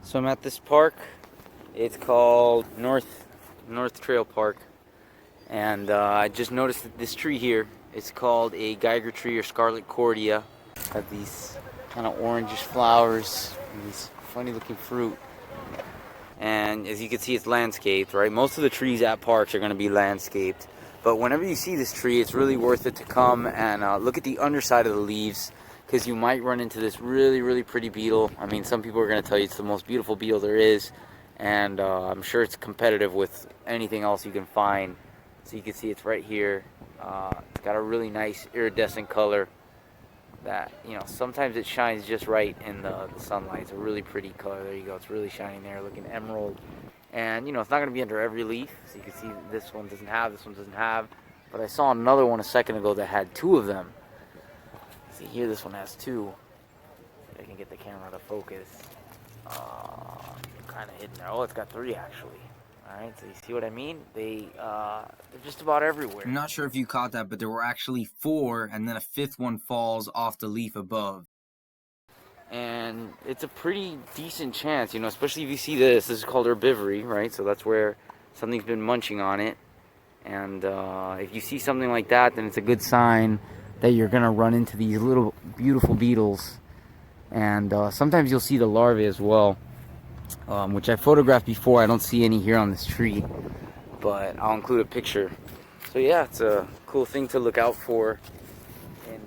So I'm at this park. It's called North Trail Park, and I just noticed that this tree here is called a Geiger tree or Scarlet Cordia. Have these kind of orangish flowers and these funny looking fruit. And as you can see, it's landscaped, right? Most of the trees at parks are going to be landscaped. But whenever you see this tree, it's really worth it to come and look at the underside of the leaves, because you might run into this really pretty beetle. I mean, some people are going to tell you it's the most beautiful beetle there is, and I'm sure it's competitive with anything else you can find. So you can see it's right here. It's got a really nice iridescent color that, you know, sometimes it shines just right in the sunlight. It's a really pretty color. There you go. It's really shining there, looking emerald. And, you know, it's not going to be under every leaf. So you can see this one doesn't have, this one doesn't have. But I saw another one a second ago that had two of them. See here, this one has two. If I can get the camera to focus. Kind of hidden there. Oh, it's got three actually. Alright, so you see what I mean? They're just about everywhere. I'm not sure if you caught that, but there were actually four, and then a fifth one falls off the leaf above. And it's a pretty decent chance, you know, especially if you see this. This is called herbivory, right? So that's where something's been munching on it. And if you see something like that, then it's a good sign that you're going to run into these little beautiful beetles. And sometimes you'll see the larvae as well, which I photographed before. I don't see any here on this tree, but I'll include a picture. So yeah, it's a cool thing to look out for in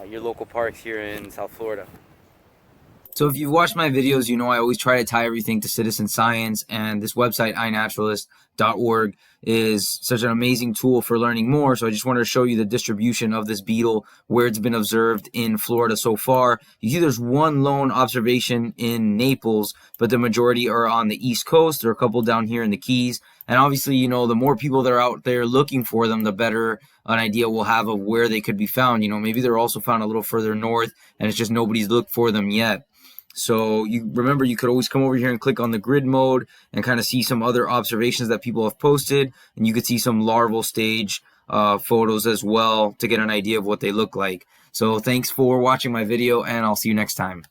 your local parks here in South Florida. So if you've watched my videos, you know I always try to tie everything to citizen science, and this website, iNaturalist.org, is such an amazing tool for learning more. So I just wanted to show you the distribution of this beetle, where it's been observed in Florida so far. You see there's one lone observation in Naples, but the majority are on the East Coast. There are a couple down here in the Keys. And obviously, you know, the more people that are out there looking for them, the better an idea we'll have of where they could be found. You know, maybe they're also found a little further north, and it's just nobody's looked for them yet. So you remember, you could always come over here and click on the grid mode and kind of see some other observations that people have posted, and you could see some larval stage photos as well to get an idea of what they look like. So thanks for watching my video, and I'll see you next time.